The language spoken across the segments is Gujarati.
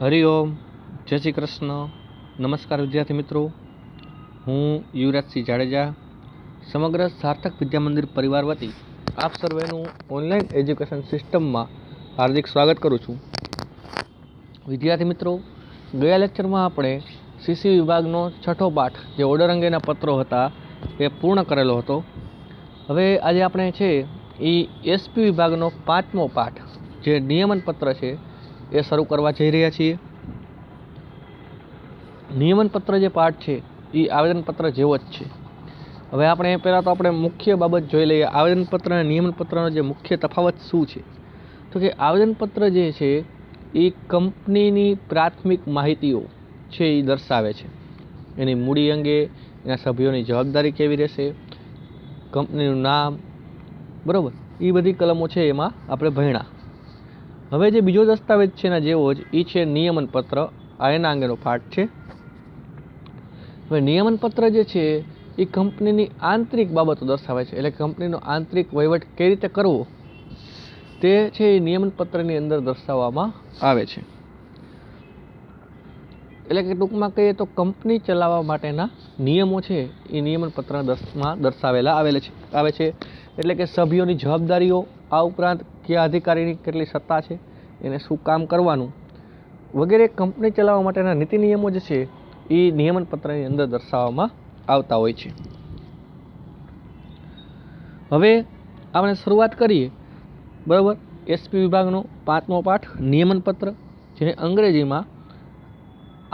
હરિઓમ, જય શ્રી કૃષ્ણ, નમસ્કાર વિદ્યાર્થી મિત્રો. હું યુવરાજસિંહ જાડેજા સમગ્ર સાર્થક વિદ્યા મંદિર પરિવાર વતી આપ સર્વેનું ઓનલાઈન એજ્યુકેશન સિસ્ટમમાં હાર્દિક સ્વાગત કરું છું. વિદ્યાર્થી મિત્રો, ગયા લેક્ચરમાં આપણે સીસી વિભાગનો છઠ્ઠો પાઠ જે ઓર્ડર અંગેના પત્રો હતા એ પૂર્ણ કરેલો હતો. હવે આજે આપણે છે એ એસપી વિભાગનો પાંચમો પાઠ જે નિયમન પત્ર છે એ શરૂ કરવા જઈ રહ્યા છીએ. નિયમન પત્ર જે પાઠ છે એ આવેદનપત્ર જેવો જ છે. હવે આપણે પહેલાં તો આપણે મુખ્ય બાબત જોઈ લઈએ. આવેદનપત્ર અને નિયમન પત્રનો જે મુખ્ય તફાવત શું છે, તો કે આવેદનપત્ર જે છે એ કંપનીની પ્રાથમિક માહિતીઓ છે એ દર્શાવે છે. એની મૂડી અંગે, એના સભ્યોની જવાબદારી કેવી રહેશે, કંપનીનું નામ, બરાબર, એ બધી કલમો છે એમાં આપણે ભણ્યા. હવે જે બીજો દસ્તાવેજ છે એના જેવો જ એ છે નિયમન પત્ર. આ એના અંગેનો પાઠ છે. હવે નિયમન પત્ર જે છે એ કંપનીની આંતરિક બાબતો દર્શાવે છે, એટલે કંપનીનો આંતરિક વહીવટ કઈ રીતે કરવો તે છે એ નિયમન પત્રની અંદર દર્શાવવામાં આવે છે. એટલે કે ટૂંકમાં કહીએ તો કંપની ચલાવવા માટેના નિયમો છે એ નિયમન પત્રમાં દર્શાવેલા આવે છે. એટલે કે સભ્યોની જવાબદારીઓ, આ ઉપરાંત કયા અધિકારીની કેટલી સત્તા છે, એને શું કામ કરવાનું વગેરે કંપની ચલાવવા માટેના નીતિ નિયમો જે છે એ નિયમન પત્રની અંદર દર્શાવવામાં આવતા હોય છે. હવે આપણે શરૂઆત કરીએ, બરાબર, એસપી વિભાગનો પાંચમો પાઠ નિયમન પત્ર, જેને અંગ્રેજીમાં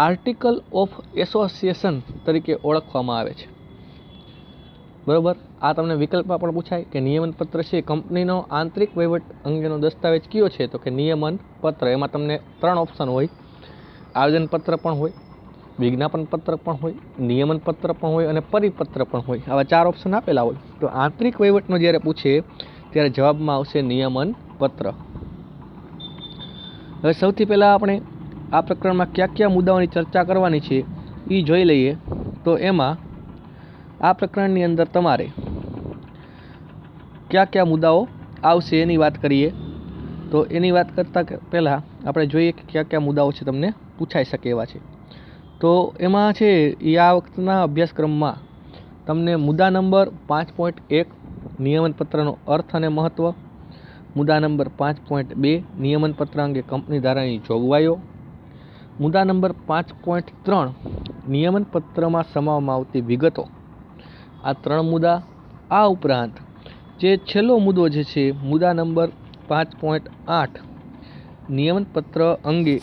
આર્ટિકલ ઓફ એસોસિએશન તરીકે ઓળખવામાં આવે છે. બરાબર, આ તમને વિકલ્પમાં પણ પૂછાય કે નિયમન પત્ર છે કંપનીનો આંતરિક વહીવટ અંગેનો દસ્તાવેજ કયો છે, તો કે નિયમન પત્ર. એમાં તમને 3 ઓપ્શન હોય: આવેદન પત્ર પણ હોય, વિજ્ઞાપન પત્ર પણ હોય, નિયમન પત્ર પણ હોય અને પરિપત્ર પણ હોય. આવા 4 ઓપ્શન આપેલા હોય. તો આંતરિક વહીવટનો જ્યારે પૂછે ત્યારે જવાબમાં આવશે નિયમન પત્ર. હવે સૌથી પહેલાં આપણે આ પ્રકરણમાં કયા કયા મુદ્દાઓની ચર્ચા કરવાની છે એ જોઈ લઈએ. તો એમાં આ પ્રકરણની અંદર તમારે કયા કયા મુદ્દાઓ આવશે એની વાત કરીએ. તો એની વાત કરતાં પહેલાં આપણે જોઈએ કે કયા કયા મુદ્દાઓ છે તમને પૂછાઈ શકે એવા છે. તો એમાં છે એ આ વખતના અભ્યાસક્રમમાં તમને મુદ્દા નંબર 5.1 નિયમન પત્રનો અર્થ અને મહત્ત્વ, મુદ્દા નંબર 5.2 નિયમન પત્ર અંગે કંપની ધારાની જોગવાઈઓ, મુદ્દા નંબર 5.3 નિયમન પત્રમાં સમાવવામાં આવતી વિગતો, આ 3 મુદ્દા. આ ઉપરાંત જે છેલ્લો મુદ્દો જે છે મુદ્દા નંબર 5.8 નિયમન પત્ર અંગે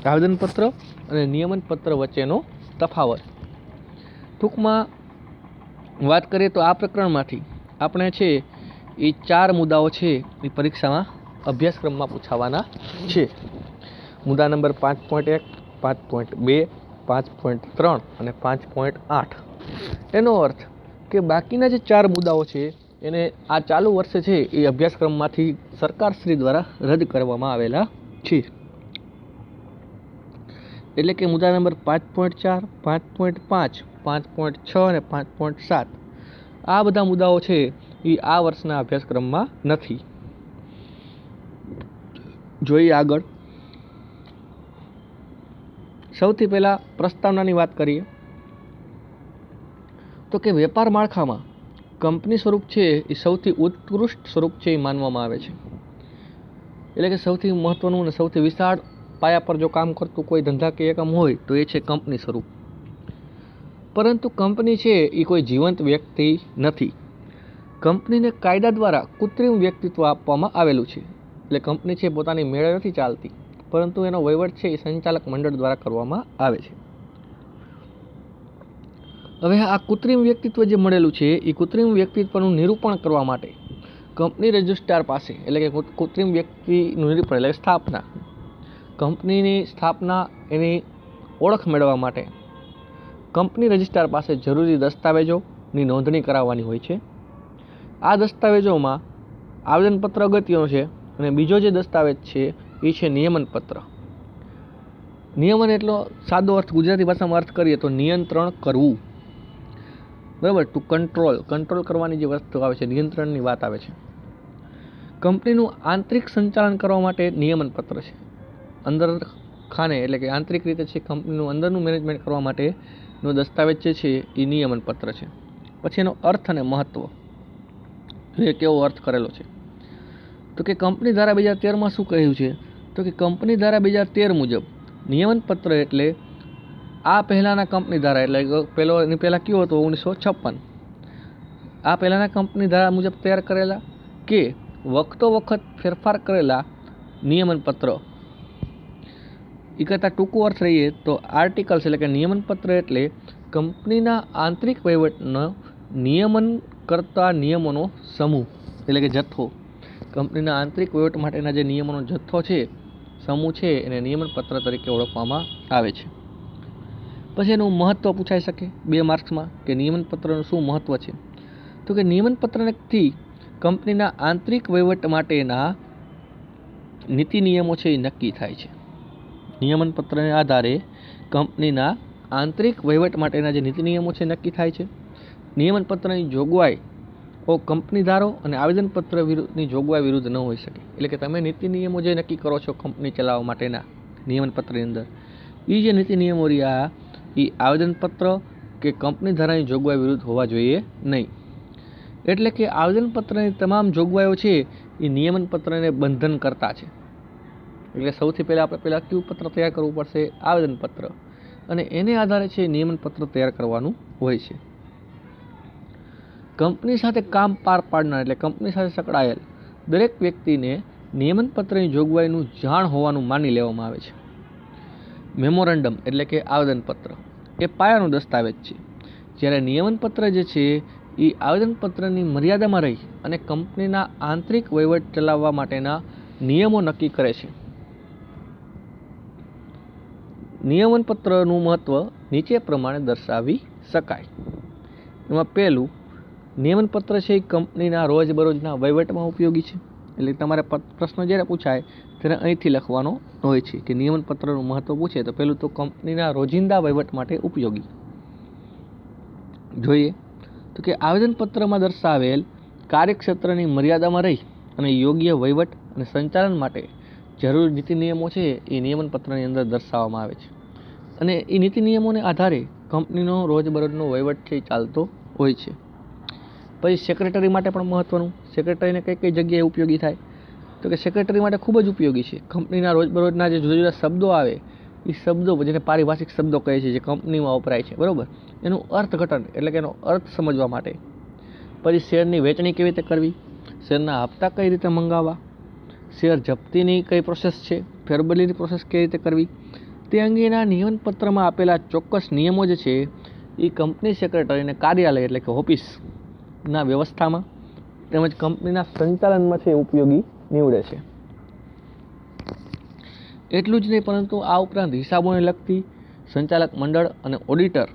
આવેદનપત્ર અને નિયમન પત્ર વચ્ચેનો તફાવત. ટૂંકમાં વાત કરીએ તો આ પ્રકરણમાંથી આપણે છે એ 4 મુદ્દાઓ છે એ પરીક્ષામાં અભ્યાસક્રમમાં પૂછાવાના છે. મુદ્દા નંબર 5.1, 5.2, 5.3 અને 5.8. એનો અર્થ કે બાકીના જે 4 મુદ્દાઓ છે એને આ ચાલુ વર્ષે છે એ અભ્યાસક્રમમાંથી સરકારશ્રી દ્વારા રદ કરવામાં આવેલા છે. એટલે કે મુદ્દા નંબર 5.4, 5.5, 5.6 અને 5.7 આ બધા મુદ્દાઓ છે એ આ વર્ષના અભ્યાસક્રમમાં નથી. જોઈએ આગળ. સૌથી પહેલાં પ્રસ્તાવનાની વાત કરીએ તો કે વેપાર માળખામાં કંપની સ્વરૂપ છે એ સૌથી ઉત્કૃષ્ટ સ્વરૂપ છે એ માનવામાં આવે છે. એટલે કે સૌથી મહત્વનું અને સૌથી વિશાળ પાયા પર જો કામ કરતું કોઈ ધંધાકીય એકમ હોય તો એ છે કંપની સ્વરૂપ. પરંતુ કંપની છે એ કોઈ જીવંત વ્યક્તિ નથી. કંપનીને કાયદા દ્વારા કૃત્રિમ વ્યક્તિત્વ આપવામાં આવેલું છે. એટલે કંપની છે પોતાની મેળે નથી ચાલતી, પરંતુ એનો વહીવટ છે એ સંચાલક મંડળ દ્વારા કરવામાં આવે છે. હવે આ કૃત્રિમ વ્યક્તિત્વ જે મળેલું છે એ કૃત્રિમ વ્યક્તિત્વનું નિરૂપણ કરવા માટે કંપની રજિસ્ટ્રાર પાસે, એટલે કે કૃત્રિમ વ્યક્તિનું નિરૂપણ એટલે સ્થાપના, કંપનીની સ્થાપના, એની ઓળખ મેળવવા માટે કંપની રજિસ્ટ્રાર પાસે જરૂરી દસ્તાવેજોની નોંધણી કરાવવાની હોય છે. આ દસ્તાવેજોમાં આવેદનપત્ર અગત્યનો છે અને બીજો જે દસ્તાવેજ છે એ છે નિયમન પત્ર. નિયમન એટલો સાદો અર્થ ગુજરાતી ભાષામાં અર્થ કરીએ તો નિયંત્રણ કરવું, બરાબર, ટુ કંટ્રોલ કરવાની જે વસ્તુ આવે છે, નિયંત્રણની વાત આવે છે. કંપનીનું આંતરિક સંચાલન કરવા માટે નિયમન પત્ર છે. અંદર ખાને એટલે કે આંતરિક રીતે છે કંપનીનું અંદરનું મેનેજમેન્ટ કરવા માટેનો દસ્તાવેજ જે છે એ નિયમન પત્ર છે. પછી એનો અર્થ અને મહત્વ, એ કેવો અર્થ કરેલો છે. તો કે કંપની ધારા 2013માં શું કહ્યું છે, તો કે કંપની ધારા 2013 મુજબ નિયમન પત્ર એટલે આ પહેલાંના કંપની ધારા એટલે એની પહેલાં કયો હતો 1956, આ પહેલાંના કંપની ધારા મુજબ તૈયાર કરેલા કે વખતો વખત ફેરફાર કરેલા નિયમન પત્ર. એ કરતાં ટૂંકો અર્થ રહીએ તો આર્ટિકલ્સ એટલે કે નિયમન પત્ર એટલે કંપનીના આંતરિક વહીવટનો નિયમન કરતા નિયમોનો સમૂહ એટલે કે જથ્થો. કંપનીના આંતરિક વહીવટ માટેના જે નિયમોનો જથ્થો છે, સમૂહ છે, એને નિયમન પત્ર તરીકે ઓળખવામાં આવે છે. પછી એનું મહત્ત્વ પૂછાઈ શકે 2 માર્ક્સમાં કે નિયમન પત્રનું શું મહત્ત્વ છે. તો કે નિયમન પત્રથી કંપનીના આંતરિક વહીવટ માટેના નીતિ નિયમો છે એ નક્કી થાય છે. નિયમન પત્રને આધારે કંપનીના આંતરિક વહીવટ માટેના જે નીતિ નિયમો છે નક્કી થાય છે. નિયમન પત્રની જોગવાઈ કંપની ધારો અને આવેદનપત્ર વિરુદ્ધની જોગવાઈ વિરુદ્ધ ન હોઈ શકે. એટલે કે તમે નીતિ નિયમો જે નક્કી કરો છો કંપની ચલાવવા માટેના નિયમન પત્રની અંદર, એ જે નીતિ નિયમો રહ્યા એ આવેદનપત્ર કે કંપની ધારાની જોગવાઈ વિરુદ્ધ હોવા જોઈએ નહીં. એટલે કે આવેદનપત્રની તમામ જોગવાઈઓ છે એ નિયમન પત્રને બંધન કરતા છે. એટલે સૌથી પહેલાં આપણે કયું પત્ર તૈયાર કરવું પડશે? આવેદનપત્ર. અને એને આધારે છે નિયમન પત્ર તૈયાર કરવાનું હોય છે. કંપની સાથે કામ પાર પાડનાર એટલે કંપની સાથે સંકળાયેલ દરેક વ્યક્તિને નિયમન પત્રની જોગવાઈનું જાણ હોવાનું માની લેવામાં આવે છે. મેમોરેન્ડમ એટલે કે આવેદનપત્ર એ પાયાનો દસ્તાવેજ છે. જ્યારે નિયમન પત્ર જે છે એ આવેદનપત્રની મર્યાદામાં રહી અને કંપનીના આંતરિક વહીવટ ચલાવવા માટેના નિયમો નક્કી કરે છે. નિયમન પત્રનું મહત્વ નીચે પ્રમાણે દર્શાવી શકાય. એમાં પહેલું, નિયમન પત્ર છે એ કંપનીના રોજબરોજના વહીવટમાં ઉપયોગી છે. એટલે તમારે પ્રશ્ન જ્યારે પૂછાય ત્યારે અહીંથી લખવાનો હોય છે કે નિયમન પત્રનું મહત્વ પૂછે તો પહેલું તો કંપનીના રોજિંદા વહીવટ માટે ઉપયોગી. જોઈએ તો કે આવેદનપત્રમાં દર્શાવેલ કાર્યક્ષેત્રની મર્યાદામાં રહી અને યોગ્ય વહીવટ અને સંચાલન માટે જરૂરી નીતિ નિયમો છે એ નિયમન પત્રની અંદર દર્શાવવામાં આવે છે. અને એ નીતિ નિયમોને આધારે કંપનીનો રોજબરોજનો વહીવટ છે એ ચાલતો હોય છે. પછી સેક્રેટરી માટે પણ મહત્વનું, સેક્રેટરીને કઈ કઈ જગ્યાએ ઉપયોગી થાય? તો કે સેક્રેટરી માટે ખૂબ જ ઉપયોગી છે. કંપનીના રોજબરોજના જે જુદા જુદા શબ્દો આવે એ શબ્દો જેને પારિભાષિક શબ્દો કહે છે જે કંપનીમાં વપરાય છે, બરાબર, એનું અર્થઘટન એટલે કે એનો અર્થ સમજવા માટે. પછી શેરની વેચણી કેવી રીતે કરવી, શેરના હપ્તા કઈ રીતે મંગાવવા, શેર જપ્તીની કઈ પ્રોસેસ છે, ફેરબદલીની પ્રોસેસ કઈ રીતે કરવી, તે અંગેના નિયમન પત્રમાં આપેલા ચોક્કસ નિયમો જે છે એ કંપની સેક્રેટરીને કાર્યાલય એટલે કે ઓફિસના વ્યવસ્થામાં તેમજ કંપનીના સંચાલનમાં છે ઉપયોગી નીવડે છે. એટલું જ નહીં પરંતુ આ ઉપરાંત હિસાબોને લગતી સંચાલક મંડળ અને ઓડિટર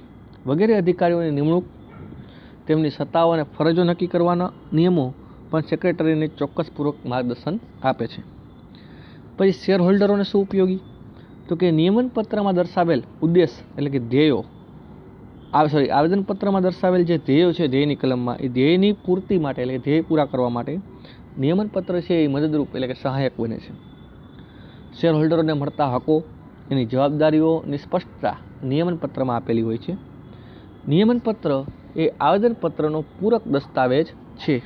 વગેરે અધિકારીઓની નિમણૂક, તેમની સત્તાઓ અને ફરજો નક્કી કરવાના નિયમો પણ સેક્રેટરીને ચોક્કસપૂર્વક માર્ગદર્શન આપે છે. પછી શેર હોલ્ડરોને શું ઉપયોગી? તો કે નિયમન પત્રમાં દર્શાવેલ ઉદ્દેશ એટલે કે ધ્યેયો, આવેદનપત્રમાં દર્શાવેલ જે ધ્યેયો છે ધ્યેયની કલમમાં, એ ધ્યેયની પૂર્તિ માટે એટલે કે ધ્યેય પૂરા કરવા માટે નિયમન પત્ર છે એ મદદરૂપ એટલે કે સહાયક બને છે. શેર હોલ્ડરોને મળતા હકો, એની જવાબદારીઓની સ્પષ્ટતા નિયમન પત્રમાં આપેલી હોય છે. નિયમન પત્ર એ આવેદનપત્રનો પૂરક દસ્તાવેજ છે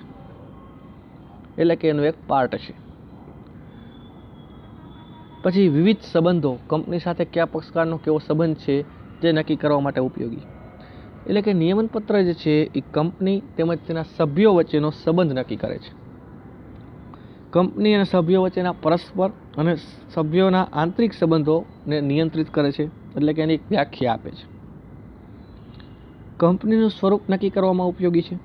એટલે કે એનો એક પાર્ટ છે. પછી વિવિધ સંબંધો, કંપની સાથે કયા પક્ષકારનો કેવો સંબંધ છે તે નક્કી કરવા માટે ઉપયોગી. એટલે કે નિયમન પત્ર જે છે એ કંપની તેમજ તેના સભ્યો વચ્ચેનો સંબંધ નક્કી કરે છે. કંપની અને સભ્યો વચ્ચેના પરસ્પર અને સભ્યોના આંતરિક સંબંધોને નિયંત્રિત કરે છે એટલે કે એની એક વ્યાખ્યા આપે છે. કંપનીનું સ્વરૂપ નક્કી કરવામાં ઉપયોગી છે.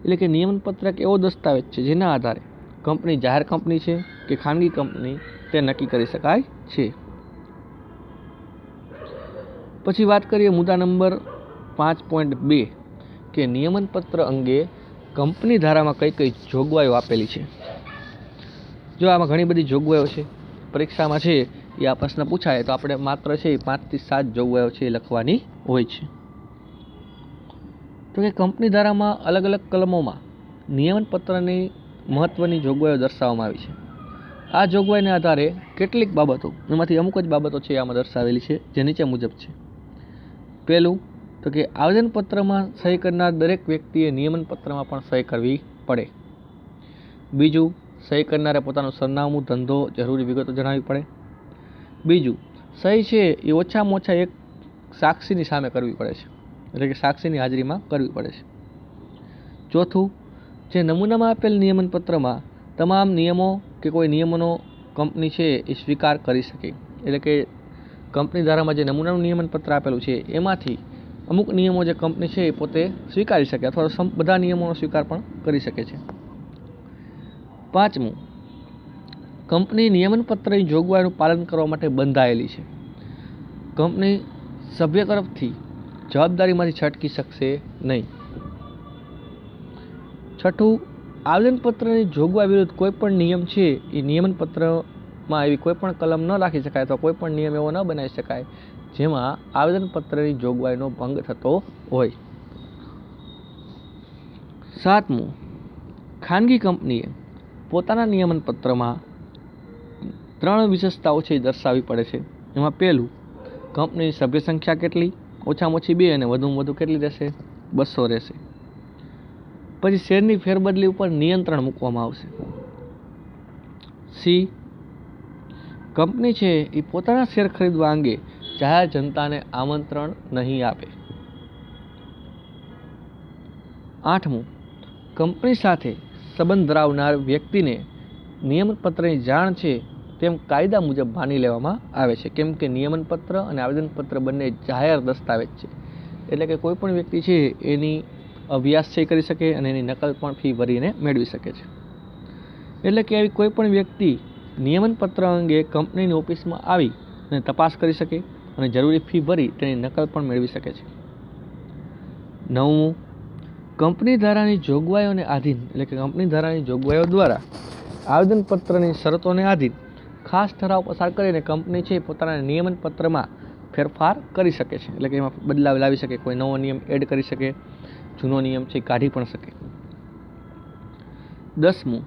એટલે કે નિયમન પત્ર એક એવો દસ્તાવેજ છે જેના આધારે કંપની જાહેર કંપની છે કે ખાનગી કંપની તે નક્કી કરી શકાય છે. પછી વાત કરીએ મુદ્દા નંબર 5.2 કે નિયમન પત્ર અંગે કંપની ધારામાં કઈ કઈ જોગવાઈઓ આપેલી છે. જો આમાં ઘણી બધી જોગવાઈઓ છે, પરીક્ષામાં છે એ આ પ્રશ્ન પૂછાય તો આપણે માત્ર છે 5 થી 7 જોગવાઈઓ છે એ લખવાની હોય છે. તો કે કંપની ધારામાં અલગ અલગ કલમોમાં નિયમન પત્રની મહત્વની જોગવાઈઓ દર્શાવવામાં આવી છે. આ જોગવાઈને આધારે કેટલીક બાબતો, એમાંથી અમુક જ બાબતો છે આમાં દર્શાવેલી છે, જે નીચે મુજબ છે. પહેલું તો કે આવેદનપત્રમાં સહી કરનાર દરેક વ્યક્તિએ નિયમનપત્રમાં પણ સહી કરવી પડે. બીજું, સહી કરનારે પોતાનું સરનામું, ધંધો, જરૂરી વિગતો જણાવવી પડે. બીજું, સહી છે એ ઓછામાં ઓછા એક સાક્ષીની સામે કરવી પડે છે, એટલે કે સાક્ષીની હાજરીમાં કરવી પડે છે. ચોથું, જે નમૂનામાં આપેલ નિયમનપત્રમાં તમામ નિયમો કે કોઈ નિયમોનો કંપની છે એ સ્વીકાર કરી શકે, એટલે કે કંપની ધારામાં જે નમૂનાનું નિયમનપત્ર આપેલું છે એમાંથી અમુક નિયમો જે કંપની છે એ પોતે સ્વીકારી શકે અથવા તો બધા નિયમોનો સ્વીકાર પણ કરી શકે છે. પાંચમું, કંપની નિયમનપત્રની જોગવાઈનું પાલન કરવા માટે બંધાયેલી છે. કંપની સભ્ય તરફથી જવાબદારીમાંથી છટકી શકશે નહીં. છઠ્ઠું, આવેદનપત્રની જોગવાઈ વિરુદ્ધ કોઈ પણ નિયમ છે એ નિયમનપત્રમાં એવી કોઈ પણ કલમ ન રાખી શકાય અથવા કોઈ પણ નિયમ એવો ન બનાવી શકાય જેમાં આવેદનપત્રની જોગવાઈનો ભંગ થતો હોય. સાતમું, ખાનગી કંપનીએ પોતાના નિયમનપત્રમાં 3 વિશેષતાઓ છે એ દર્શાવવી પડે છે. એમાં પહેલું, કંપનીની સભ્ય સંખ્યા કેટલી, ઓછામાં ઓછી 2 અને વધુમાં વધુ કેટલી રહેશે, 200 રહેશે. પછી શેરની ફેરબદલી ઉપર નિયંત્રણ મૂકવામાં આવશે. સી, કંપની છે એ પોતાના શેર ખરીદવા અંગે જાહેર જનતાને આમંત્રણ નહીં આપે. આઠમું, કંપની સાથે સંબંધ ધરાવનાર વ્યક્તિને નિયમનપત્રની જાણ છે તેમ કાયદા મુજબ માની લેવામાં આવે છે, કેમ કે નિયમનપત્ર અને આવેદનપત્ર બંને જાહેર દસ્તાવેજ છે, એટલે કે કોઈ પણ વ્યક્તિ છે એની અભ્યાસ છે કરી શકે અને એની નકલ પણ ફી ભરીને મેળવી શકે છે. એટલે કે આવી કોઈ પણ વ્યક્તિ નિયમનપત્ર અંગે કંપનીની ઓફિસમાં આવી અને તપાસ કરી શકે અને જરૂરી ફી ભરી તેની નકલ પણ મેળવી શકે છે. નવમું, કંપની ધારાની જોગવાઈઓને આધીન, એટલે કે કંપની ધારાની જોગવાઈઓ દ્વારા આવેદનપત્રની શરતોને આધીન ખાસ ઠરાવ પસાર કરીને કંપની છે પોતાના નિયમનપત્રમાં ફેરફાર કરી શકે છે, એટલે કે એમાં બદલાવ લાવી શકે, કોઈ નવો નિયમ એડ કરી શકે, જૂનો નિયમ છે કાઢી પણ શકે. 10મું,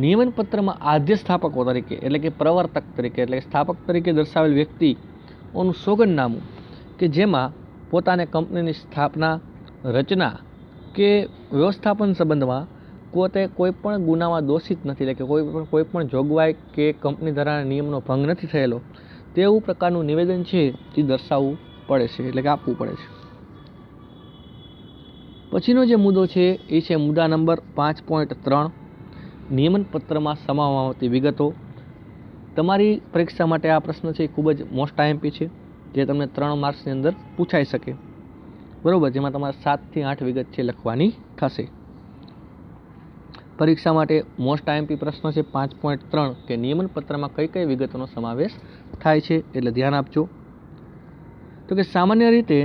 નિયમનપત્રમાં આદ્ય સ્થાપકો તરીકે, એટલે કે પ્રવર્તક તરીકે, એટલે સ્થાપક તરીકે દર્શાવેલ વ્યક્તિઓનું સોગંદનામું કે જેમાં પોતાને કંપનીની સ્થાપના, રચના કે વ્યવસ્થાપન સંબંધમાં પોતે કોઈ પણ ગુનામાં દોષિત નથી, એટલે કે કોઈ પણ જોગવાઈ કે કંપની ધારાના નિયમનો ભંગ નથી થયેલો તેવું પ્રકારનું નિવેદન છે એ દર્શાવવું પડે છે, એટલે કે આપવું પડે છે. પછીનો જે મુદ્દો છે એ છે મુદ્દા નંબર 5.3, નિયમનપત્રમાં સમાવવામાં આવતી વિગતો. તમારી પરીક્ષા માટે આ પ્રશ્ન છે એ ખૂબ જ મોસ્ટ આઈએમપી છે, જે તમને 3 માર્ક્સની અંદર પૂછાઈ શકે, બરોબર, જેમાં તમારે 7 થી 8 વિગત છે લખવાની થશે. પરીક્ષા માટે મોસ્ટ આઈએમપી પ્રશ્ન છે 5.3 કે નિયમનપત્રમાં કઈ કઈ વિગતોનો સમાવેશ થાય છે, એટલે ધ્યાન આપજો. તો કે સામાન્ય રીતે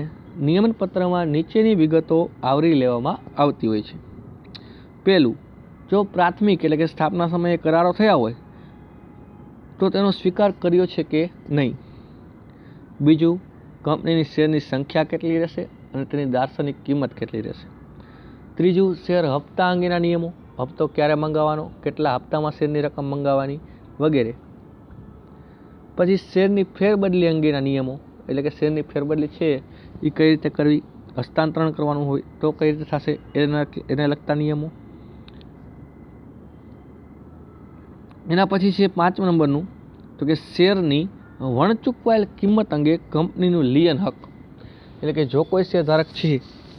નિયમનપત્રમાં નીચેની વિગતો આવરી લેવામાં આવતી હોય છે. પહેલું, જો પ્રાથમિક એટલે કે સ્થાપના સમયે કરારો થયા હોય તો તેનો સ્વીકાર કર્યો છે કે નહીં. બીજું, કંપનીની શેરની સંખ્યા કેટલી રહેશે અને તેની દાર્શનિક કિંમત કેટલી રહેશે. ત્રીજું, શેર હપ્તા અંગેના નિયમો, હપ્તો ક્યારે મંગાવવાનો, કેટલા હપ્તામાં શેરની રકમ મંગાવવાની વગેરે. પછી શેરની ફેરબદલી અંગેના નિયમો, એટલે કે શેરની ફેરબદલી છે એ કઈ રીતે કરવી, હસ્તાંતરણ કરવાનું હોય તો કઈ રીતે થશે એને લગતા નિયમો. એના પછી છે 5 નંબરનું, તો કે શેરની વણચૂકવાયેલ કિંમત અંગે કંપનીનું લીયન હક, એટલે કે જો કોઈ શેરધારક છે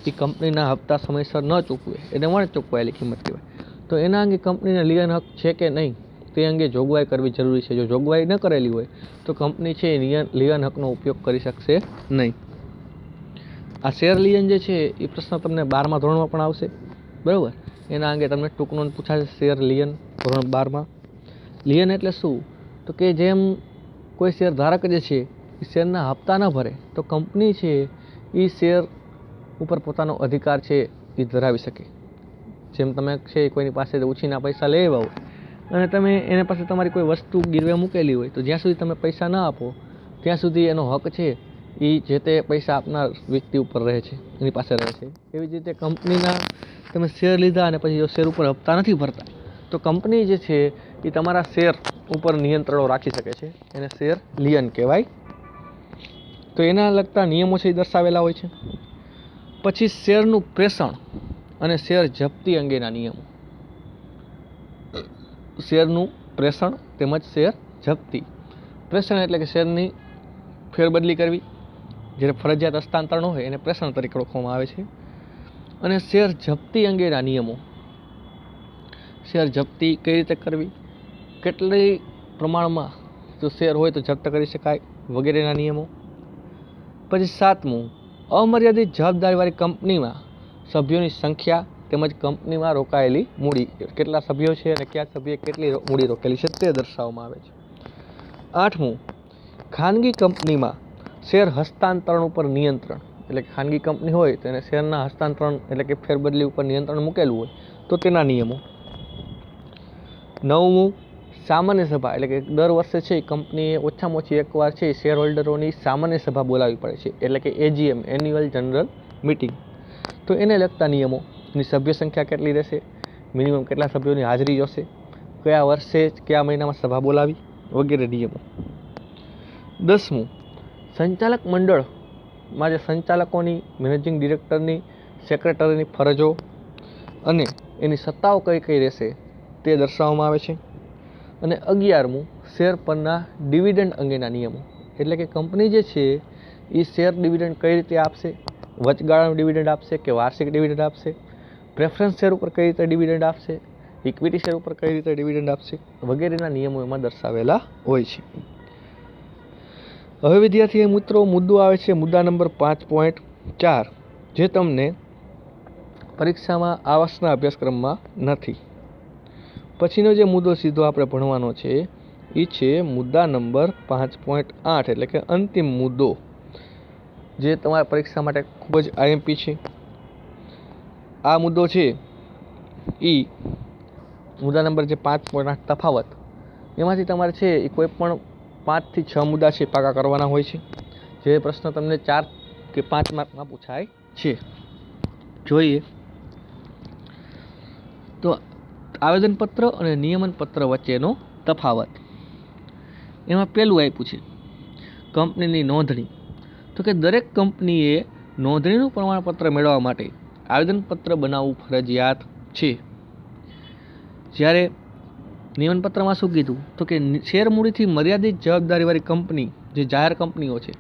એ કંપનીના હપ્તા સમયસર ન ચૂકવે એને વણચૂકવાયેલી કિંમત કહેવાય, તો એના અંગે કંપનીને લીયન હક છે કે નહીં તે અંગે જોગવાઈ કરવી જરૂરી છે. જો જોગવાઈ ન કરેલી હોય તો કંપની છે એ લીયન હકનો ઉપયોગ કરી શકશે નહીં. આ શેર લીયન જે છે એ પ્રશ્ન તમને 12મા ધોરણમાં પણ આવશે, બરાબર, એના અંગે તમને ટૂંક નોંધ પૂછાશે. શેર લીયન ધોરણ 12માં. લીયન એટલે શું, તો કે જેમ કોઈ શેર ધારક જે છે એ શેરના હપ્તા ન ભરે તો કંપની છે એ શેર ઉપર પોતાનો અધિકાર છે એ ધરાવી શકે. જેમ તમે છે કોઈની પાસે ઉછીના પૈસા લઈ આવ્યા હોય અને તમે એના પાસે તમારી કોઈ વસ્તુ ગીરવે મૂકેલી હોય તો જ્યાં સુધી તમે પૈસા ન આપો ત્યાં સુધી એનો હક છે એ જે તે પૈસા આપનાર વ્યક્તિ ઉપર રહે છે, એની પાસે રહે છે. એવી જ રીતે કંપનીના તમે શેર લીધા અને પછી જો શેર ઉપર હપ્તા નથી ભરતા તો કંપની જે છે એ તમારા શેર ઉપર નિયંત્રણો રાખી શકે છે, એને શેર લિયન કહેવાય. તો એના લગતા નિયમો છે એ દર્શાવેલા હોય છે. પછી શેરનું પ્રેષણ અને શેર જપ્તી અંગેના નિયમો. શેરનું પ્રેષણ તેમજ શેર જપ્તી. પ્રેષણ એટલે કે શેરની ફેરબદલી કરવી, જ્યારે ફરજિયાત હસ્તાંતરણ હોય એને પ્રેષણ તરીકે ઓળખવામાં આવે છે. અને શેર જપ્તી અંગેના નિયમો. શેર જપ્તી કઈ રીતે કરવી, કેટલી પ્રમાણમાં જો શેર હોય તો જપ્ત કરી શકાય વગેરેના નિયમો. પછી 7મું, અમર્યાદિત જવાબદારીવાળી કંપનીમાં સભ્યોની સંખ્યા તેમજ કંપનીમાં રોકાયેલી મૂડી, કેટલા સભ્યો છે અને કયા સભ્યોએ કેટલી મૂડી રોકેલી છે તે દર્શાવવામાં આવે છે. 8મું, ખાનગી કંપનીમાં શેર હસ્તાંતરણ ઉપર નિયંત્રણ, એટલે કે ખાનગી કંપની હોય તો એને શેરના હસ્તાંતરણ એટલે કે ફેરબદલી ઉપર નિયંત્રણ મૂકેલું હોય તો તેના નિયમો. 9મું, સામાન્ય સભા, એટલે કે દર વર્ષે છે કંપનીએ ઓછામાં ઓછી એકવાર છે શેર હોલ્ડરોની સામાન્ય સભા બોલાવવી પડે છે, એટલે કે એજીએમ, એન્યુઅલ જનરલ મીટિંગ. તો એને લગતા નિયમો, એની સભ્ય સંખ્યા કેટલી રહેશે, મિનિમમ કેટલા સભ્યોની હાજરી જોશે, કયા વર્ષે કયા મહિનામાં સભા બોલાવી વગેરે નિયમો. 10મું, સંચાલક મંડળમાં જે સંચાલકોની, મેનેજિંગ ડિરેક્ટરની, સેક્રેટરીની ફરજો અને એની સત્તાઓ કઈ કઈ રહેશે તે દર્શાવવામાં આવે છે. અને 11મું, શેર પરના ડિવિડન્ડ અંગેના નિયમો, એટલે કે કંપની જે છે એ શેર ડિવિડન્ડ કઈ રીતે આપશે, વચગાળાનું ડિવિડન્ડ આપશે કે વાર્ષિક ડિવિડન્ડ આપશે, પ્રેફરન્સ શેર ઉપર કઈ રીતે ડિવિડન્ડ આપશે, ઇક્વિટી શેર ઉપર કઈ રીતે ડિવિડન્ડ આપશે વગેરેના નિયમો એમાં દર્શાવેલા હોય છે. હવે વિદ્યાર્થી મિત્રો મુદ્દો આવે છે મુદ્દા નંબર 5.4, જે તમને પરીક્ષામાં આ વર્ષના અભ્યાસક્રમમાં નથી. પછીનો જે મુદ્દો સીધો આપણે ભણવાનો છે એ છે મુદ્દા નંબર 5.8, એટલે કે અંતિમ મુદ્દો, જે તમારા પરીક્ષા માટે ખૂબ જ આઈએમપી છે. આ મુદ્દો છે એ મુદ્દા નંબર જે 5.8 તફાવત, એમાંથી તમારે છે એ કોઈ પણ 5 થી 6 મુદ્દા છે પાકા કરવાના હોય છે, જે પ્રશ્ન તમને 4 કે 5 માર્કમાં પૂછાય છે. જોઈએ તો આવેદનપત્ર અને નિયમનપત્ર વચ્ચેનો તફાવત. એમાં પહેલું આપ્યું છે કંપનીની નોંધણી. તો કે દરેક કંપનીએ નોંધણીનું પ્રમાણપત્ર મેળવવા માટે આવેદનપત્ર બનાવવું ફરજિયાત છે. જ્યારે નિયમનપત્રમાં શું કીધું, તો કે શેર મૂડીથી મર્યાદિત જવાબદારીવાળી કંપની, જે જાહેર કંપનીઓ છે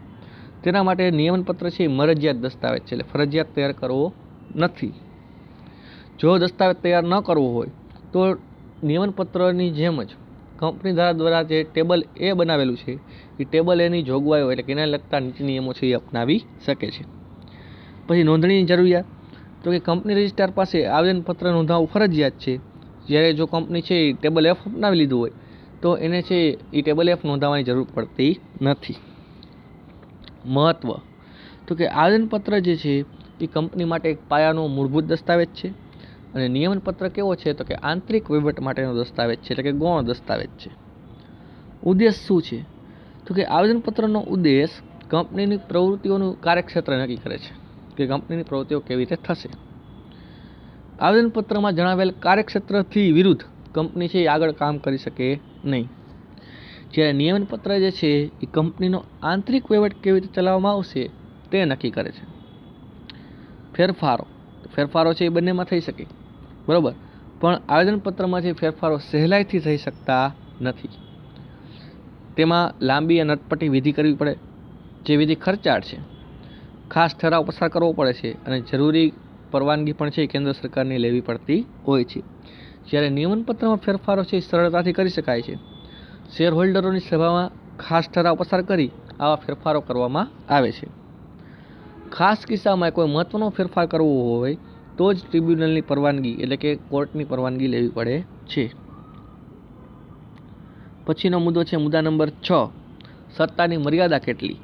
તેના માટે નિયમનપત્ર છે એ મરજિયાત દસ્તાવેજ છે, એટલે ફરજિયાત તૈયાર કરવો નથી. જો દસ્તાવેજ તૈયાર ન કરવો હોય તો નિયમનપત્રની જેમ જ કંપની દ્વારા જે ટેબલ એ બનાવેલું છે એ ટેબલ એની જોગવાઈઓ, એટલે કે એને લગતા નીતિ નિયમો છે એ અપનાવી શકે છે. પછી નોંધણીની જરૂરિયાત, તો કે કંપની રજિસ્ટ્રાર પાસે આવેદનપત્ર નોંધાવવું ફરજિયાત છે. જ્યારે જો કંપની છે એ ટેબલ એફ અપનાવી લીધું હોય તો એને છે એ ટેબલ એફ નોંધાવવાની જરૂર પડતી નથી. મહત્વ, તો કે આવેદનપત્ર જે છે એ કંપની માટે એક પાયાનો મૂળભૂત દસ્તાવેજ છે. અને નિયમનપત્ર કેવો છે, તો કે આંતરિક વહીવટ માટેનો દસ્તાવેજ છે, એટલે કે ગૌણ દસ્તાવેજ છે. ઉદ્દેશ શું છે, તો કે આવેદનપત્રનો ઉદ્દેશ કંપનીની પ્રવૃત્તિઓનું કાર્યક્ષેત્ર નક્કી કરે છે, કે કંપનીની પ્રવૃત્તિઓ કેવી રીતે થશે. આવેદનપત્રમાં જણાવેલ કાર્યક્ષેત્રથી વિરુદ્ધ કંપની છે એ આગળ કામ કરી શકે નહીં. જ્યારે નિયમનપત્ર જે છે એ કંપનીનો આંતરિક વહીવટ કેવી રીતે ચલાવવામાં આવશે તે નક્કી કરે છે. ફેરફારો છે એ બંનેમાં થઈ શકે, બરાબર, પણ આવેદનપત્રમાં જે ફેરફારો સહેલાઈથી થઈ શકતા નથી. તેમાં લાંબી અને અટપટી વિધિ કરવી પડે, જે વિધિ ખર્ચાળ છે. ખાસ ઠરાવ પસાર કરવો પડે છે અને જરૂરી પરવાનગી પણ છે કેન્દ્ર સરકારની લેવી પડતી હોય છે. જ્યારે નિયમનપત્રમાં ફેરફારો છે સરળતાથી કરી શકાય છે. શેર હોલ્ડરોની સભામાં ખાસ ઠરાવ પસાર કરી આવા ફેરફારો કરવામાં આવે છે. ખાસ કિસ્સામાં કોઈ મહત્વનો ફેરફાર કરવો હોય તો જ ટ્રિબ્યુનલની પરવાનગી, એટલે કે કોર્ટની પરવાનગી લેવી પડે છે. પછીનો મુદ્દો છે મુદ્દા નંબર 6, સત્તાની મર્યાદા કેટલી.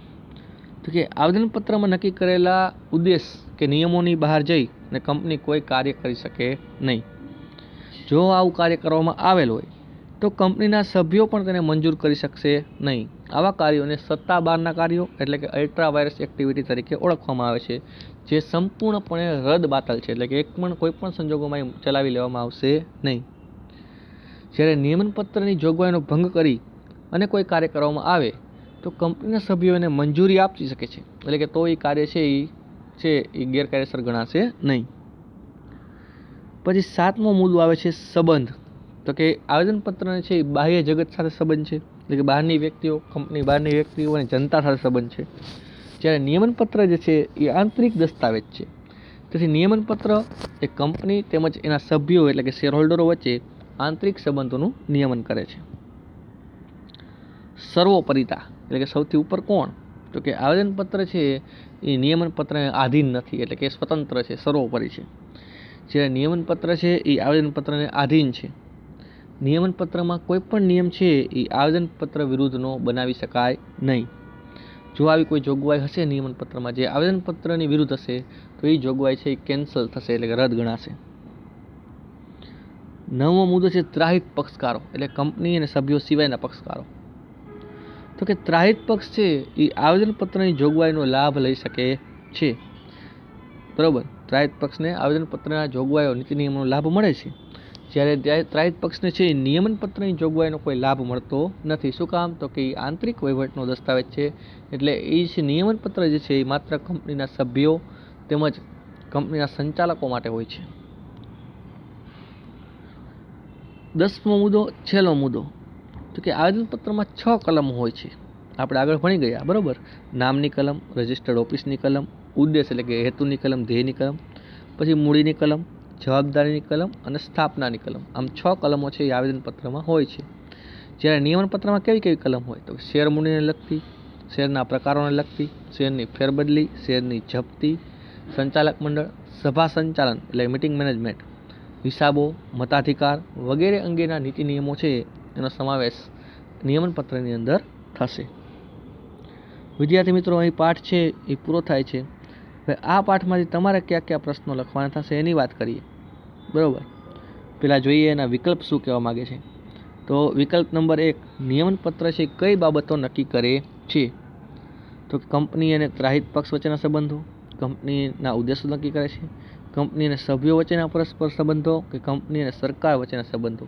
તો કે આવેદનપત્રમાં નક્કી કરેલા ઉદ્દેશ કે નિયમોની બહાર જઈ અને કંપની કોઈ કાર્ય કરી શકે નહીં. જો આવું કાર્ય કરવામાં આવેલ હોય તો કંપનીના સભ્યો પણ તેને મંજૂર કરી શકશે નહીં. આવા કાર્યોને સત્તા બહારના કાર્યો, એટલે કે અલ્ટ્રા વાયરસ એક્ટિવિટી તરીકે ઓળખવામાં આવે છે, જે સંપૂર્ણપણે રદ બાતલ છે, એટલે કે કોઈ પણ સંજોગોમાં ચલાવી લેવામાં આવશે નહીં. જ્યારે નિયમનપત્રની જોગવાઈનો ભંગ કરી અને કોઈ કાર્ય કરવામાં આવે તો કંપનીના સભ્યો એને મંજૂરી આપી શકે છે, એટલે કે તો એ કાર્ય છે એ ગેરકાયદેસર ગણાશે નહીં. પછી 7મો મુદ્દો આવે છે સંબંધ. તો કે આવેદનપત્રને છે એ બાહ્ય જગત સાથે સંબંધ છે, એટલે કે બહારની વ્યક્તિઓ, કંપની બહારની વ્યક્તિઓ અને જનતા સાથે સંબંધ છે. જ્યારે નિયમનપત્ર જે છે એ આંતરિક દસ્તાવેજ છે. તેથી નિયમનપત્ર એ કંપની તેમજ એના સભ્યો એટલે કે શેરહોલ્ડરો વચ્ચે આંતરિક સંબંધોનું નિયમન કરે છે. સર્વોપરિતા એટલે કે સૌથી ઉપર કોણ? તો કે આવેદનપત્ર છે એ નિયમનપત્રને આધીન નથી, એટલે કે સ્વતંત્ર છે, સર્વોપરી છે. જ્યારે નિયમનપત્ર છે એ આવેદનપત્રને આધીન છે. નિયમનપત્રમાં કોઈ પણ નિયમ છે એ આવેદનપત્ર વિરુદ્ધનો બનાવી શકાય નહીં. જો આવી કોઈ જોગવાઈ હશે નિયમનપત્રમાં જે આવેદનપત્રની વિરુદ્ધ હશે તો એ જોગવાઈ છે એ કેન્સલ થશે, એટલે કે રદ ગણાશે. 9મો મુદ્દો છે ત્રાહિત પક્ષકારો, એટલે કંપની અને સભ્યો સિવાયના પક્ષકારો. તો કે ત્રાહિત પક્ષ છે એ આવેદનપત્રની જોગવાઈનો લાભ લઈ શકે છે. બરોબર, ત્રાહિત પક્ષને આવેદનપત્રના જોગવાઈઓ નીતિ નિયમોનો લાભ મળે છે, જ્યારે ત્રાહિત પક્ષને છે એ નિયમનપત્રની જોગવાઈનો કોઈ લાભ મળતો નથી. શું કામ? તો કે એ આંતરિક વહીવટનો દસ્તાવેજ છે, એટલે એ છે નિયમનપત્ર જે છે એ માત્ર કંપનીના સભ્યો તેમજ કંપનીના સંચાલકો માટે હોય છે. 10મો મુદ્દો, છેલ્લો મુદ્દો, તો કે આવેદનપત્રમાં 6 કલમો હોય છે. આપણે આગળ ભણી ગયા, બરોબર. નામની કલમ, રજિસ્ટર્ડ ઓફિસની કલમ, ઉદ્દેશ એટલે કે હેતુની કલમ, ધ્યેયની કલમ, પછી મૂડીની કલમ, જવાબદારીની કલમ અને સ્થાપનાની કલમ. આમ 6 કલમો છે એ આવેદનપત્રમાં હોય છે. જ્યારે નિયમનપત્રમાં કેવી કેવી કલમ હોય? તો શેર મૂડીને લગતી, શેરના પ્રકારોને લગતી, શેરની ફેરબદલી, શેરની જપ્તી, સંચાલક મંડળ, સભા સંચાલન એટલે મીટિંગ મેનેજમેન્ટ, હિસાબો, મતાધિકાર વગેરે અંગેના નીતિ નિયમો છે એનો સમાવેશ નિયમનપત્રની અંદર થશે. વિદ્યાર્થી મિત્રો, અહીં પાઠ છે એ પૂરો થાય છે. હવે આ પાઠમાંથી તમારે કયા કયા પ્રશ્નો લખવાના થશે એની વાત કરીએ, બરાબર. પહેલાં જોઈએ એના વિકલ્પ શું કહેવા માગે છે. તો વિકલ્પ નંબર 1, નિયમનપત્ર છે કઈ બાબતો નક્કી કરે છે? તો કંપની અને ત્રાહિત પક્ષ વચ્ચેના સંબંધો, કંપનીના ઉદ્દેશો નક્કી કરે છે, કંપની અને સભ્યો વચ્ચેના પરસ્પર સંબંધો કે કંપની અને સરકાર વચ્ચેના સંબંધો.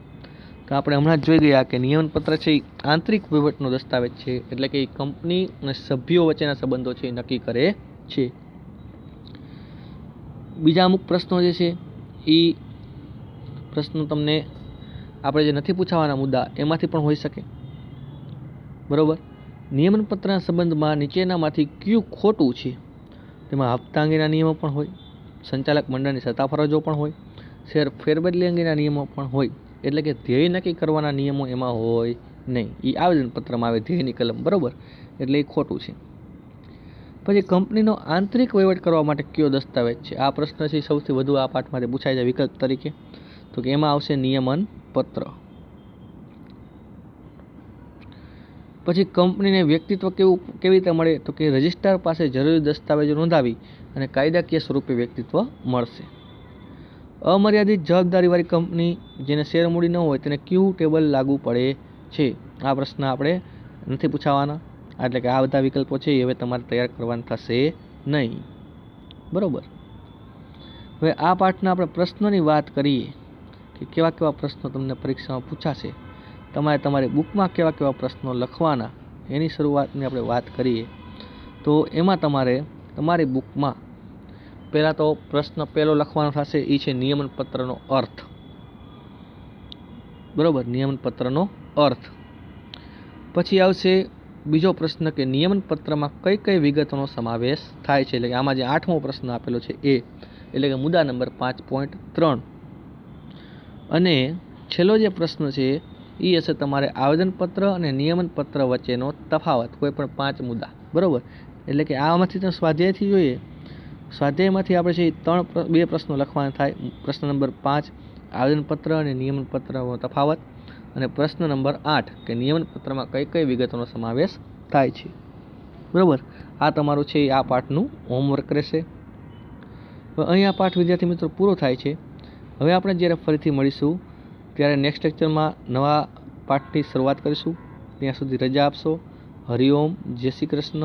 તો આપણે હમણાં જ જોઈ ગયા કે નિયમનપત્ર છે એ આંતરિક વહીવટનો દસ્તાવેજ છે, એટલે કે કંપની અને સભ્યો વચ્ચેના સંબંધો છે એ નક્કી કરે છે. બીજા અમુક પ્રશ્નો જે છે એ પ્રશ્નો તમને આપણે જે નથી પૂછાવાના મુદ્દા એમાંથી પણ હોઈ શકે, બરોબર. નિયમનપત્રના સંબંધમાં નીચેનામાંથી કયું ખોટું છે? તેમાં હપ્તા અંગેના નિયમો પણ હોય, સંચાલક મંડળની સત્તા ફરજો પણ હોય, શેર ફેરબદલી અંગેના નિયમો પણ હોય, એટલે કે ધ્યેય નક્કી કરવાના નિયમો એમાં હોય નહીં. એ આવેદનપત્રમાં આવે ધ્યેયની કલમ, બરોબર, એટલે એ ખોટું છે. પછી કંપનીનો આંતરિક વહીવટ કરવા માટે કયો દસ્તાવેજ છે? આ પ્રશ્ન છે સૌથી વધુ આ પાઠમાંથી પૂછાય છે વિકલ્પ તરીકે. તો કે એમાં આવશે નિયમન પત્ર. પછી કંપનીને વ્યક્તિત્વ કેવી રીતે મળે? તો કે રજિસ્ટ્રાર પાસે જરૂરી દસ્તાવેજો નોંધાવી અને કાયદાકીય સ્વરૂપે વ્યક્તિત્વ મળશે. અમર્યાદિત જવાબદારીવાળી કંપની જેને શેર મૂડી ન હોય તેને કયું ટેબલ લાગુ પડે છે? આ પ્રશ્ન આપણે નથી પૂછાવાના, એટલે કે આ બધા વિકલ્પો છે એ હવે તમારે તૈયાર કરવાના થશે નહીં, બરોબર. હવે આ પાઠના આપણે પ્રશ્નોની વાત કરીએ કે કેવા કેવા પ્રશ્નો તમને પરીક્ષામાં પૂછાશે. તમારે તમારી બુકમાં કેવા કેવા પ્રશ્નો લખવાના એની શરૂઆતની આપણે વાત કરીએ તો એમાં તમારે તમારી બુકમાં પહેલાં તો પ્રશ્ન પહેલો લખવાનો થશે એ છે નિયમનપત્રનો અર્થ, બરોબર, નિયમનપત્રનો અર્થ. પછી આવશે બીજો પ્રશ્ન કે નિયમનપત્રમાં કઈ કઈ વિગતોનો સમાવેશ થાય છે, એટલે કે આમાં જે 8મો પ્રશ્ન આપેલો છે એ, એટલે કે મુદ્દા નંબર 5.3. અને છેલ્લો જે પ્રશ્ન છે એ હશે તમારે આવેદનપત્ર અને નિયમનપત્ર વચ્ચેનો તફાવત, કોઈ પણ 5 મુદ્દા, બરોબર. એટલે કે આમાંથી તમે સ્વાધ્યાયથી જોઈએ, સ્વાધ્યાયમાંથી આપણે છે 2 પ્રશ્નો લખવાના થાય. પ્રશ્ન નંબર 5 આવેદનપત્ર અને નિયમનપત્રનો તફાવત, અને પ્રશ્ન નંબર 8 કે નિયમનપત્રમાં કઈ કઈ વિગતોનો સમાવેશ થાય છે, બરોબર. આ તમારું છે આ પાઠનું હોમવર્ક રહેશે. અહીં આ પાઠ વિદ્યાર્થી મિત્રો પૂરો થાય છે. હવે આપણે જ્યારે ફરીથી મળીશું ત્યારે નેક્સ્ટ લેક્ચરમાં નવા પાઠની શરૂઆત કરીશું. ત્યાં સુધી રજા આપશો. હરિઓમ, જય શ્રી કૃષ્ણ.